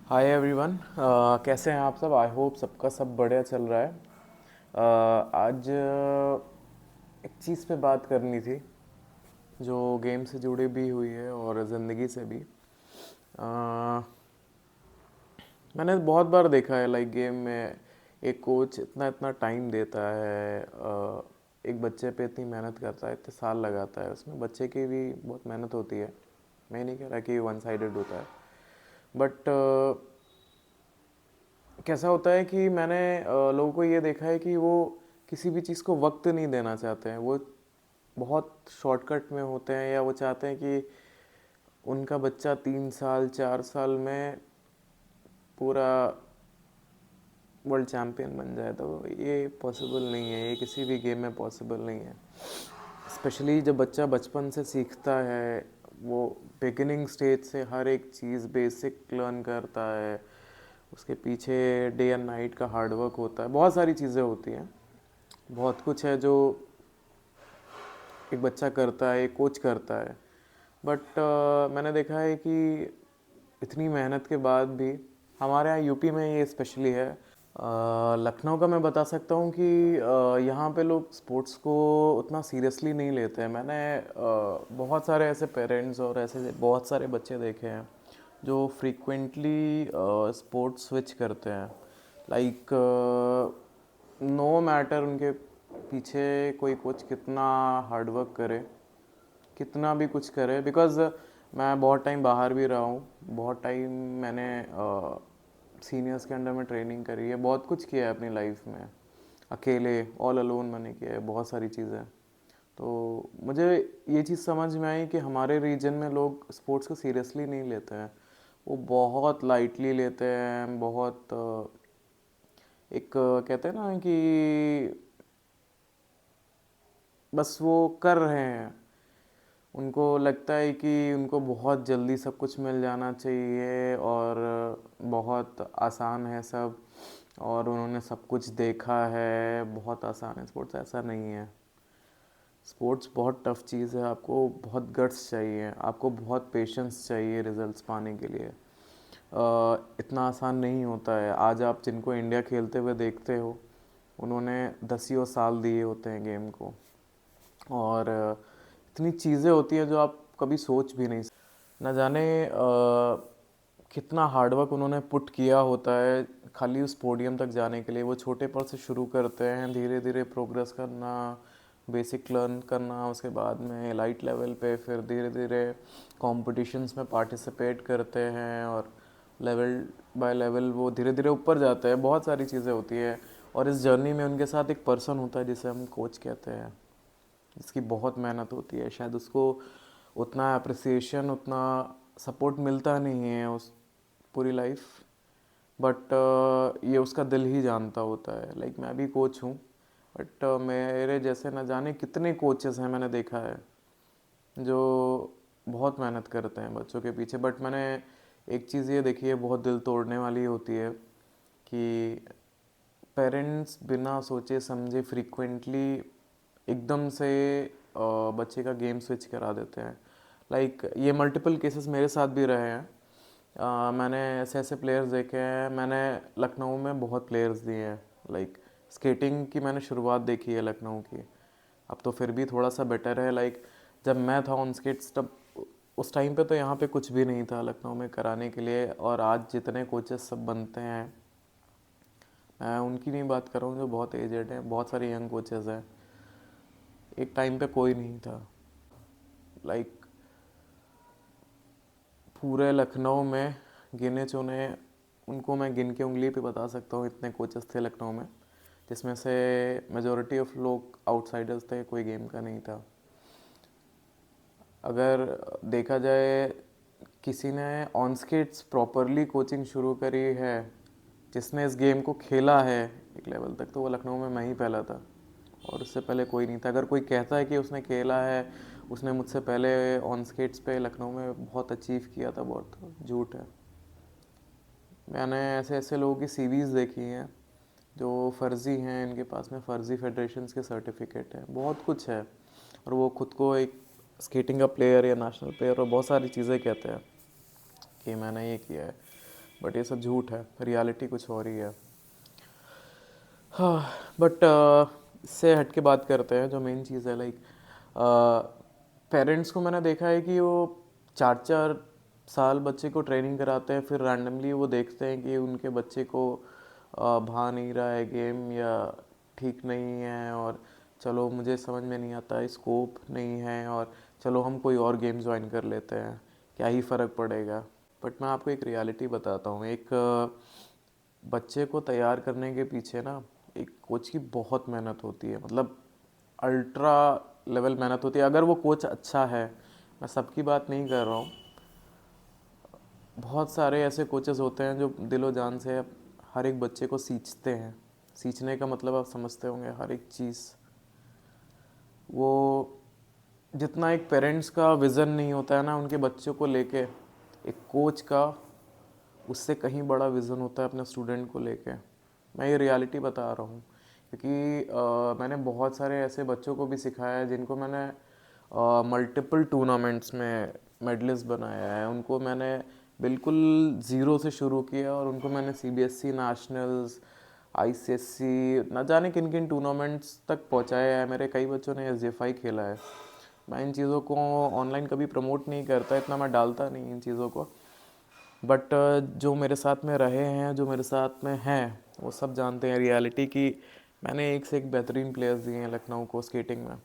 Hi everyone. कैसे हैं आप सब? आई होप सबका सब बढ़िया चल रहा है। आज एक चीज़ पे बात करनी थी जो गेम से जुड़ी भी हुई है और ज़िंदगी से भी। मैंने बहुत बार देखा है लाइक गेम में एक कोच इतना इतना टाइम देता है, एक बच्चे पे इतनी मेहनत करता है, इतने साल लगाता है, उसमें बच्चे की भी बहुत मेहनत होती है। मैं नहीं कह रहा कि वन साइडेड होता है, बट कैसा होता है कि मैंने लोगों को ये देखा है कि वो किसी भी चीज़ को वक्त नहीं देना चाहते हैं। वो बहुत शॉर्टकट में होते हैं, या वो चाहते हैं कि उनका बच्चा 3 साल 4 साल में पूरा वर्ल्ड चैम्पियन बन जाए। तो ये पॉसिबल नहीं है, ये किसी भी गेम में पॉसिबल नहीं है। स्पेशली जब बच्चा बचपन से सीखता है, वो बिगिनिंग स्टेज से हर एक चीज़ बेसिक लर्न करता है, उसके पीछे डे एंड नाइट का हार्डवर्क होता है, बहुत सारी चीज़ें होती हैं, बहुत कुछ है जो एक बच्चा करता है, एक कोच करता है। बट मैंने देखा है कि इतनी मेहनत के बाद भी हमारे यहाँ यूपी में ये स्पेशली है। लखनऊ का मैं बता सकता हूँ कि यहाँ पे लोग स्पोर्ट्स को उतना सीरियसली नहीं लेते हैं। मैंने बहुत सारे ऐसे पेरेंट्स और ऐसे बहुत सारे बच्चे देखे हैं जो फ्रीक्वेंटली स्पोर्ट्स स्विच करते हैं। लाइक नो मैटर उनके पीछे कोई कोच कितना हार्डवर्क करे, कितना भी कुछ करे। बिकॉज़ मैं बहुत टाइम बाहर भी रहा हूँ, बहुत टाइम मैंने सीनियर्स के अंडर में ट्रेनिंग करी है, बहुत कुछ किया है अपनी लाइफ में, अकेले ऑल अलोन मैंने किया है बहुत सारी चीज़ें। तो मुझे ये चीज़ समझ में आई कि हमारे रीजन में लोग स्पोर्ट्स को सीरियसली नहीं लेते हैं, वो बहुत लाइटली लेते हैं। बहुत एक कहते हैं ना कि बस वो कर रहे हैं, उनको लगता है कि उनको बहुत जल्दी सब कुछ मिल जाना चाहिए और बहुत आसान है सब, और उन्होंने सब कुछ देखा है, बहुत आसान है स्पोर्ट्स। ऐसा नहीं है। स्पोर्ट्स बहुत टफ चीज़ है, आपको बहुत गट्स चाहिए, आपको बहुत पेशेंस चाहिए रिजल्ट्स पाने के लिए। इतना आसान नहीं होता है। आज आप जिनको इंडिया खेलते हुए देखते हो, उन्होंने दसियों साल दिए होते हैं गेम को, और इतनी चीज़ें होती हैं जो आप कभी सोच भी नहीं सकते। न जाने कितना हार्डवर्क उन्होंने पुट किया होता है खाली उस पोडियम तक जाने के लिए। वो छोटे पर से शुरू करते हैं, धीरे धीरे प्रोग्रेस करना, बेसिक लर्न करना, उसके बाद में लाइट लेवल पे, फिर धीरे धीरे कॉम्पिटिशन्स में पार्टिसिपेट करते हैं, और लेवल बाय लेवल वो धीरे धीरे ऊपर जाते हैं। बहुत सारी चीज़ें होती है, और इस जर्नी में उनके साथ एक पर्सन होता है जिसे हम कोच कहते हैं, जिसकी बहुत मेहनत होती है। शायद उसको उतना अप्रिसिएशन, उतना सपोर्ट मिलता नहीं है उस पूरी लाइफ, बट ये उसका दिल ही जानता होता है। लाइक मैं भी कोच हूँ, बट मेरे जैसे न जाने कितने कोचेस हैं मैंने देखा है जो बहुत मेहनत करते हैं बच्चों के पीछे। बट मैंने एक चीज़ ये देखी है, बहुत दिल तोड़ने वाली होती है, कि पेरेंट्स बिना सोचे समझे फ्रीक्वेंटली एकदम से बच्चे का गेम स्विच करा देते हैं। लाइक ये मल्टीपल केसेस मेरे साथ भी रहे हैं। मैंने ऐसे ऐसे प्लेयर्स देखे हैं। मैंने लखनऊ में बहुत प्लेयर्स दिए हैं। लाइक स्केटिंग की मैंने शुरुआत देखी है लखनऊ की, अब तो फिर भी थोड़ा सा बेटर है। लाइक जब मैं था ऑन स्केट्स, तब उस टाइम पे तो यहाँ पे कुछ भी नहीं था लखनऊ में कराने के लिए। और आज जितने कोचेस सब बनते हैं, मैं उनकी नहीं बात कर रहा हूँ जो बहुत एजेड हैं, बहुत सारे यंग कोचेस हैं। एक टाइम पे कोई नहीं था। लाइक पूरे लखनऊ में गिने चुने, उनको मैं गिन के उंगली पे बता सकता हूँ, इतने कोचेस थे लखनऊ में, जिसमें से मेजॉरिटी ऑफ लोग आउटसाइडर्स थे, कोई गेम का नहीं था। अगर देखा जाए, किसी ने ऑन स्केट्स प्रॉपरली कोचिंग शुरू करी है, जिसने इस गेम को खेला है एक लेवल तक, तो वो लखनऊ में मैं ही पहला था, और उससे पहले कोई नहीं था। अगर कोई कहता है कि उसने खेला है, उसने मुझसे पहले ऑन स्केट्स पे लखनऊ में बहुत अचीव किया था, बहुत झूठ है। मैंने ऐसे ऐसे लोगों की सीवीज़ देखी हैं जो फ़र्ज़ी हैं, इनके पास में फ़र्ज़ी फेडरेशंस के सर्टिफिकेट हैं, बहुत कुछ है, और वो खुद को एक स्केटिंग का प्लेयर या नेशनल प्लेयर और बहुत सारी चीज़ें कहते हैं कि मैंने ये किया है। बट ये सब झूठ है, रियलिटी कुछ और ही है। हाँ, बट इससे हट के बात करते हैं जो मेन चीज़ है। लाइक पेरेंट्स को मैंने देखा है कि वो 4 4 साल बच्चे को ट्रेनिंग कराते हैं, फिर रैंडमली वो देखते हैं कि उनके बच्चे को भा नहीं रहा है गेम, या ठीक नहीं है, और चलो मुझे समझ में नहीं आता, स्कोप नहीं है, और चलो हम कोई और गेम ज्वाइन कर लेते हैं, क्या ही फ़र्क पड़ेगा। बट मैं आपको एक रियलिटी बताता हूँ। एक बच्चे को तैयार करने के पीछे ना एक कोच की बहुत मेहनत होती है, मतलब अल्ट्रा लेवल मेहनत होती है। अगर वो कोच अच्छा है, मैं सबकी बात नहीं कर रहा हूँ, बहुत सारे ऐसे कोचेस होते हैं जो दिलो जान से हर एक बच्चे को सींचते हैं। सींचने का मतलब आप समझते होंगे, हर एक चीज़। वो जितना एक पेरेंट्स का विज़न नहीं होता है ना उनके बच्चों को लेके, एक कोच का उससे कहीं बड़ा विज़न होता है अपने स्टूडेंट को लेके। मैं ये रियलिटी बता रहा हूँ क्योंकि मैंने बहुत सारे ऐसे बच्चों को भी सिखाया है जिनको मैंने मल्टीपल टूर्नामेंट्स में मेडलिस्ट बनाया है। उनको मैंने बिल्कुल ज़ीरो से शुरू किया और उनको मैंने सीबीएसई नेशनल्स, आईसीएससी, न जाने किन किन टूर्नामेंट्स तक पहुंचाया है। मेरे कई बच्चों ने एसजीएफआई खेला है। मैं इन चीज़ों को ऑनलाइन कभी प्रमोट नहीं करता, इतना मैं डालता नहीं इन चीज़ों को, बट जो मेरे साथ में रहे हैं, जो मेरे साथ में हैं, वो सब जानते हैं रियलिटी की। मैंने एक से एक बेहतरीन प्लेयर्स दिए हैं लखनऊ को स्केटिंग में।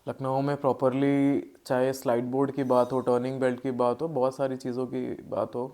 लखनऊ में प्रॉपरली, चाहे स्लाइड बोर्ड की बात हो, टर्निंग बेल्ट की बात हो, बहुत सारी चीज़ों की बात हो,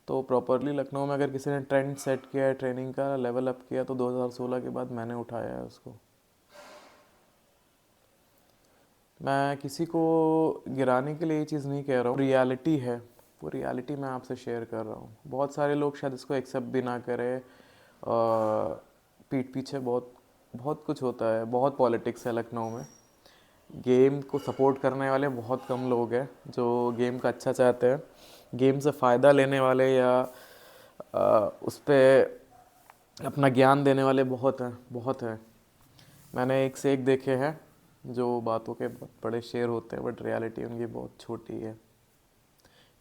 तो प्रॉपरली लखनऊ में अगर किसी ने ट्रेंड सेट किया है, ट्रेनिंग का लेवल अप किया, तो 2016 के बाद मैंने उठाया है उसको। मैं किसी को गिराने के लिए ये चीज़ नहीं कह रहा हूँ, रियलिटी है, वो रियलिटी मैं आपसे शेयर कर रहा हूँ। बहुत सारे लोग शायद इसको एक्सेप्ट भी ना करें। पीठ पीछे बहुत बहुत कुछ होता है, बहुत पॉलिटिक्स है लखनऊ में। गेम को सपोर्ट करने वाले बहुत कम लोग हैं जो गेम का अच्छा चाहते हैं। गेम से फ़ायदा लेने वाले या उस पर अपना ज्ञान देने वाले बहुत हैं, बहुत हैं। मैंने एक से एक देखे हैं जो बातों के बहुत बड़े शेर होते हैं, बट रियलिटी उनकी बहुत छोटी है।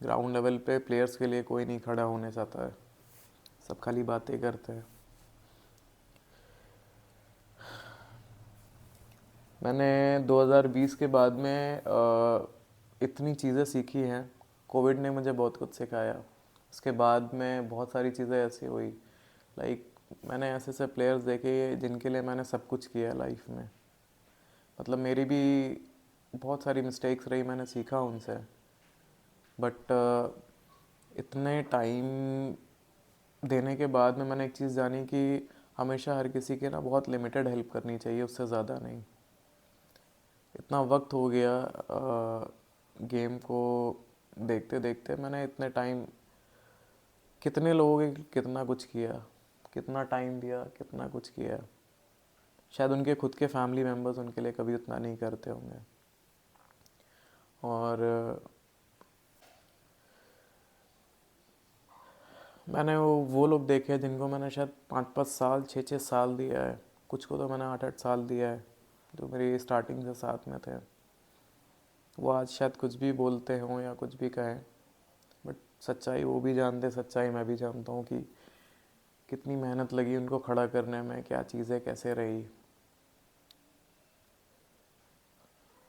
ग्राउंड लेवल पे प्लेयर्स के लिए कोई नहीं खड़ा होने चाहता है, सब खाली बातें करते हैं। मैंने 2020 के बाद में इतनी चीज़ें सीखी हैं। कोविड ने मुझे बहुत कुछ सिखाया। उसके बाद में बहुत सारी चीज़ें ऐसी हुई, लाइक मैंने ऐसे ऐसे प्लेयर्स देखे जिनके लिए मैंने सब कुछ किया लाइफ में। मतलब मेरी भी बहुत सारी मिस्टेक्स रही, मैंने सीखा उनसे। बट इतने टाइम देने के बाद में मैंने एक चीज़ जानी कि हमेशा हर किसी के ना बहुत लिमिटेड हेल्प करनी चाहिए, उससे ज़्यादा नहीं। इतना वक्त हो गया गेम को देखते देखते, मैंने इतने टाइम कितने लोगों के कितना कुछ किया, कितना टाइम दिया, कितना कुछ किया। शायद उनके खुद के फैमिली मेम्बर्स उनके लिए कभी उतना नहीं करते होंगे। और मैंने वो लोग देखे हैं जिनको मैंने शायद 5 5 साल, 6 6 साल दिया है। कुछ को तो मैंने 8 8 साल दिया है, जो मेरी स्टार्टिंग से साथ में थे। वो आज शायद कुछ भी बोलते हों या कुछ भी कहें, बट सच्चाई वो भी जानते, सच्चाई मैं भी जानता हूँ कि कितनी मेहनत लगी उनको खड़ा करने में, क्या चीज़ें कैसे रही।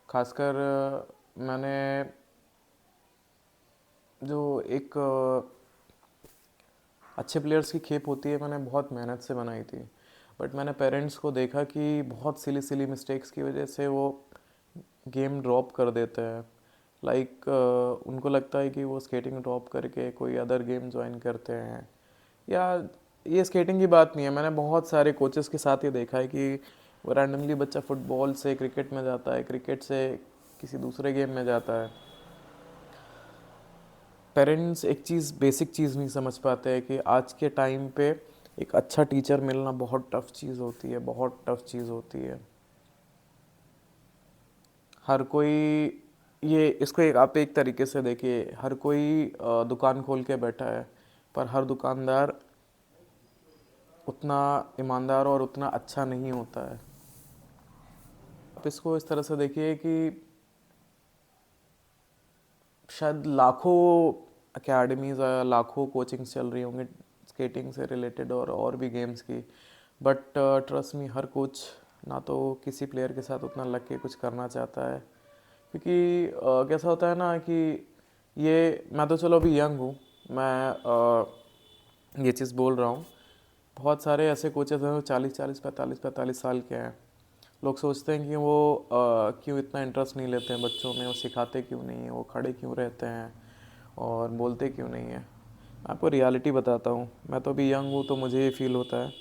खासकर मैंने जो एक अच्छे प्लेयर्स की खेप होती है, मैंने बहुत मेहनत से बनाई थी। बट मैंने पेरेंट्स को देखा कि बहुत सिली सिली मिस्टेक्स की वजह से वो गेम ड्रॉप कर देते हैं। लाइक उनको लगता है कि वो स्केटिंग ड्रॉप करके कोई अदर गेम ज्वाइन करते हैं। या ये स्केटिंग की बात नहीं है, मैंने बहुत सारे कोचेस के साथ ये देखा है कि वो रैंडमली बच्चा फुटबॉल से क्रिकेट में जाता है, क्रिकेट से किसी दूसरे गेम में जाता है। पेरेंट्स एक चीज़, बेसिक चीज़ नहीं समझ पाते हैं कि आज के टाइम पे एक अच्छा टीचर मिलना बहुत टफ चीज़ होती है, बहुत टफ चीज़ होती है। हर कोई, ये इसको एक आप एक तरीके से देखिए, हर कोई दुकान खोल के बैठा है, पर हर दुकानदार उतना ईमानदार और उतना अच्छा नहीं होता है। आप इसको इस तरह से देखिए कि शायद लाखों एकेडमीज़ लाखों कोचिंग्स चल रही होंगी स्केटिंग से रिलेटेड और भी गेम्स की, but trust me her coach ना तो किसी प्लेयर के साथ उतना लग के कुछ करना चाहता है, क्योंकि कैसा होता है ना कि ये मैं तो चलो अभी यंग हूँ, मैं ये चीज़ बोल रहा हूँ, बहुत सारे ऐसे कोचेस हैं जो 40 45 साल के हैं। लोग सोचते हैं कि वो क्यों इतना इंटरेस्ट नहीं लेते हैं बच्चों में, वो सिखाते क्यों नहीं है, वो खड़े क्यों रहते हैं और बोलते क्यों नहीं है। मैं आपको रियलिटी बताता हूँ, मैं तो अभी यंग हूँ तो मुझे ये फील होता है,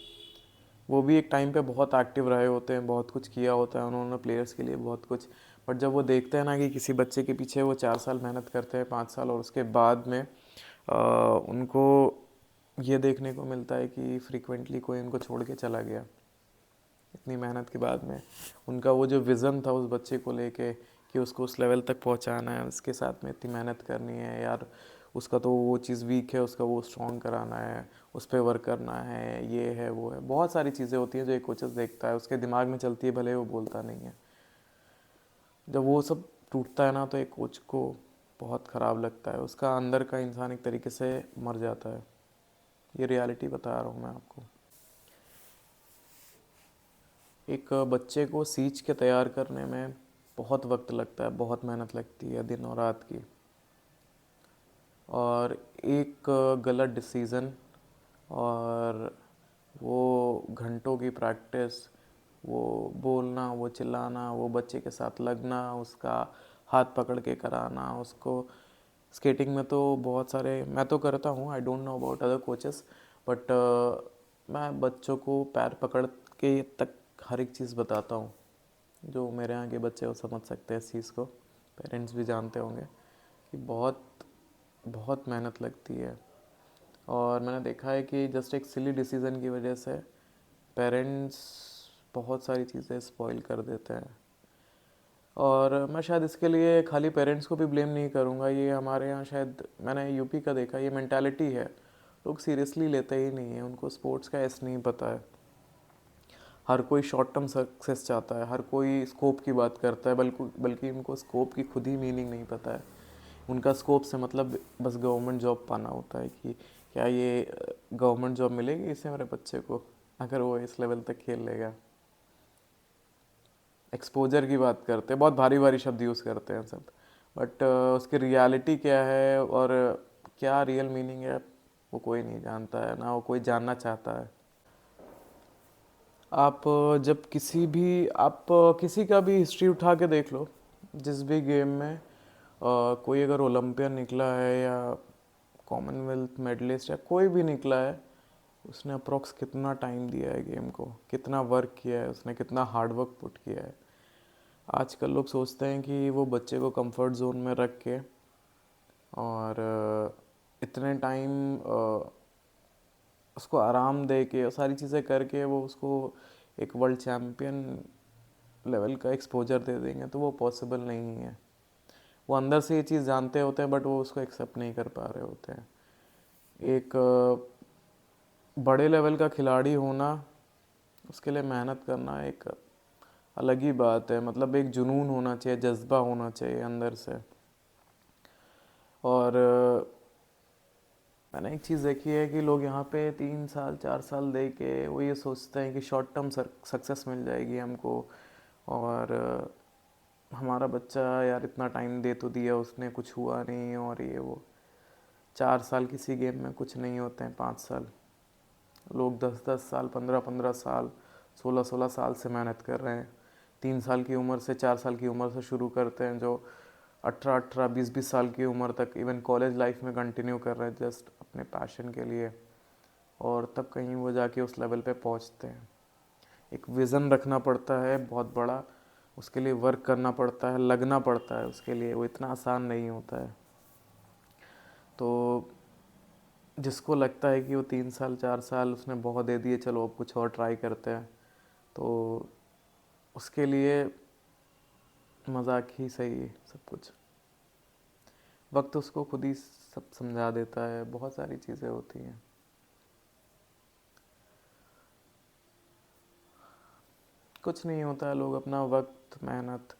वो भी एक टाइम पे बहुत एक्टिव रहे होते हैं, बहुत कुछ किया होता है उन्होंने प्लेयर्स के लिए बहुत कुछ, बट जब वो देखते हैं ना कि किसी बच्चे के पीछे वो 4 साल मेहनत करते हैं, 5 साल, और उसके बाद में उनको ये देखने को मिलता है कि फ्रीक्वेंटली कोई उनको छोड़ के चला गया इतनी मेहनत के बाद में, उनका वो जो विज़न था उस बच्चे को लेके कि उसको उस लेवल तक पहुंचाना है, उसके साथ में इतनी मेहनत करनी है यार, उसका तो वो चीज़ वीक है, उसका वो स्ट्रॉन्ग कराना है, उस पर वर्क करना है, ये है वो है, बहुत सारी चीज़ें होती हैं जो एक कोचेस देखता है, उसके दिमाग में चलती है, भले वो बोलता नहीं है। जब वो सब टूटता है ना तो एक कोच को बहुत ख़राब लगता है, उसका अंदर का इंसान एक तरीके से मर जाता है। ये रियलिटी बता रहा हूँ मैं आपको। एक बच्चे को सींच के तैयार करने में बहुत वक्त लगता है, बहुत मेहनत लगती है दिन और रात की, और एक गलत डिसीज़न और वो घंटों की प्रैक्टिस, वो बोलना, वो चिल्लाना, वो बच्चे के साथ लगना, उसका हाथ पकड़ के कराना उसको। स्केटिंग में तो बहुत सारे मैं तो करता हूँ, I don't know about other coaches, but मैं बच्चों को पैर पकड़ के तक हर एक चीज़ बताता हूँ। जो मेरे यहाँ के बच्चे वो समझ सकते हैं इस चीज़ को, पेरेंट्स भी जानते होंगे कि बहुत बहुत मेहनत लगती है। और मैंने देखा है कि जस्ट एक सिली डिसीज़न की वजह से पेरेंट्स बहुत सारी चीज़ें स्पॉइल कर देते हैं। और मैं शायद इसके लिए खाली पेरेंट्स को भी ब्लेम नहीं करूँगा, ये हमारे यहाँ शायद मैंने यूपी का देखा, ये मेंटालिटी है, लोग सीरियसली लेते ही नहीं है, उनको स्पोर्ट्स का ऐस नहीं पता है। हर कोई शॉर्ट टर्म सक्सेस चाहता है, हर कोई स्कोप की बात करता है, बल्कि उनको स्कोप की खुद ही मीनिंग नहीं पता है। उनका स्कोप से मतलब बस गवर्नमेंट जॉब पाना होता है कि क्या ये गवर्नमेंट जॉब मिलेगी इससे मेरे बच्चे को अगर वो इस लेवल तक खेल लेगा। एक्सपोजर की बात करते हैं, बहुत भारी भारी शब्द यूज़ करते हैं सब, बट उसकी रियलिटी क्या है और क्या रियल मीनिंग है वो कोई नहीं जानता है, ना वो कोई जानना चाहता है। आप किसी का भी हिस्ट्री उठा के देख लो, जिस भी गेम में कोई अगर ओलंपियन निकला है या कॉमनवेल्थ मेडलिस्ट या कोई भी निकला है, उसने अप्रोक्स कितना टाइम दिया है गेम को, कितना वर्क किया है उसने, कितना हार्ड वर्क पुट किया है। आजकल लोग सोचते हैं कि वो बच्चे को कंफर्ट जोन में रख के और इतने टाइम उसको आराम दे के और सारी चीज़ें करके वो उसको एक वर्ल्ड चैम्पियन लेवल का एक्सपोजर दे देंगे, तो वो पॉसिबल नहीं है। वो अंदर से ये चीज़ जानते होते हैं बट वो उसको एक्सेप्ट नहीं कर पा रहे होते हैं। एक बड़े लेवल का खिलाड़ी होना, उसके लिए मेहनत करना एक अलग ही बात है, मतलब एक जुनून होना चाहिए, जज्बा होना चाहिए अंदर से। और मैंने एक चीज़ देखी है कि लोग यहाँ पे 3 साल 4 साल दे के वो ये सोचते हैं कि शॉर्ट टर्म सक्सेस मिल जाएगी हमको, और हमारा बच्चा यार इतना टाइम दे तो दिया उसने, कुछ हुआ नहीं, और ये वो 4 साल किसी गेम में कुछ नहीं होते हैं, 5 साल, लोग 10 10 साल 15 15 साल 16 16 साल से मेहनत कर रहे हैं। 3 साल की उम्र से 4 साल की उम्र से शुरू करते हैं, जो 18 18 20 20 साल की उम्र तक इवन कॉलेज लाइफ में कंटिन्यू कर रहे हैं जस्ट अपने पैशन के लिए, और तब कहीं वो जाके उस लेवल पे पहुंचते हैं। एक विज़न रखना पड़ता है बहुत बड़ा, उसके लिए वर्क करना पड़ता है, लगना पड़ता है उसके लिए, वो इतना आसान नहीं होता है। तो जिसको लगता है कि वो 3 साल 4 साल उसने बहुत दे दिए, चलो अब कुछ और ट्राई करते हैं, तो उसके लिए मजाक ही सही है सब कुछ। वक्त उसको खुद ही सब समझा देता है, बहुत सारी चीज़ें होती हैं। कुछ नहीं होता है, लोग अपना वक्त मेहनत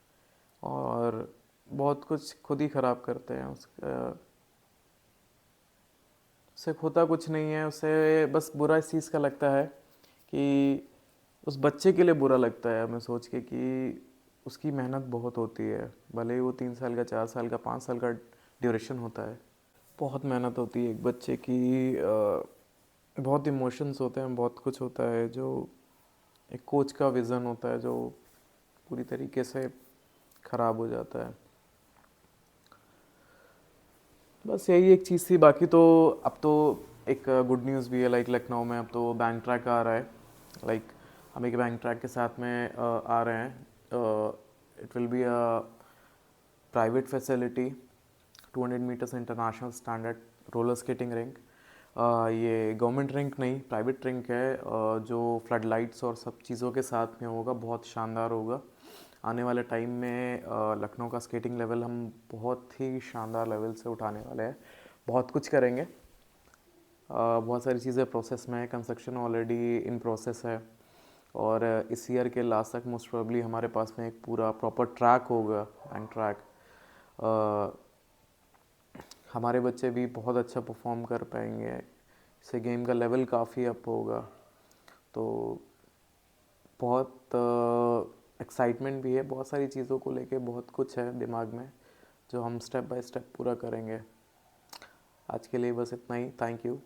और बहुत कुछ खुद ही ख़राब करते हैं उसका। उससे खोता कुछ नहीं है, उसे बस बुरा इस चीज़ का लगता है कि उस बच्चे के लिए बुरा लगता है हमें सोच के कि उसकी मेहनत बहुत होती है, भले ही वो 3 साल का, 4 साल का, 5 साल का ड्यूरेशन होता है। बहुत मेहनत होती है एक बच्चे की, बहुत इमोशंस होते हैं, बहुत कुछ होता है जो एक कोच का विज़न होता है जो पूरी तरीके से ख़राब हो जाता है। बस यही एक चीज़ थी, बाकी तो अब तो एक गुड न्यूज़ भी है, लाइक लखनऊ में अब तो बैंक ट्रैक आ रहा है। लाइक हम एक बैंक ट्रैक के साथ में आ रहे हैं। It will be a private facility, 200 metres international standard roller skating rink. ये गवर्नमेंट रिंक नहीं, प्राइवेट रिंक है, जो फ्लड लाइट्स और सब चीज़ों के साथ में होगा, बहुत शानदार होगा। आने वाले टाइम में लखनऊ का स्केटिंग लेवल हम बहुत ही शानदार लेवल से उठाने वाले हैं, बहुत कुछ करेंगे। बहुत सारी चीज़ें प्रोसेस में है, कंस्ट्रक्शन ऑलरेडी इन प्रोसेस है, और इस ईयर के लास्ट तक मोस्ट प्रोबेबली हमारे पास में एक पूरा प्रॉपर ट्रैक होगा, बैंक ट्रैक। हमारे बच्चे भी बहुत अच्छा परफॉर्म कर पाएंगे, इससे गेम का लेवल काफ़ी अप होगा। तो बहुत एक्साइटमेंट भी है, बहुत सारी चीज़ों को लेके बहुत कुछ है दिमाग में जो हम स्टेप बाय स्टेप पूरा करेंगे। आज के लिए बस इतना ही, थैंक यू।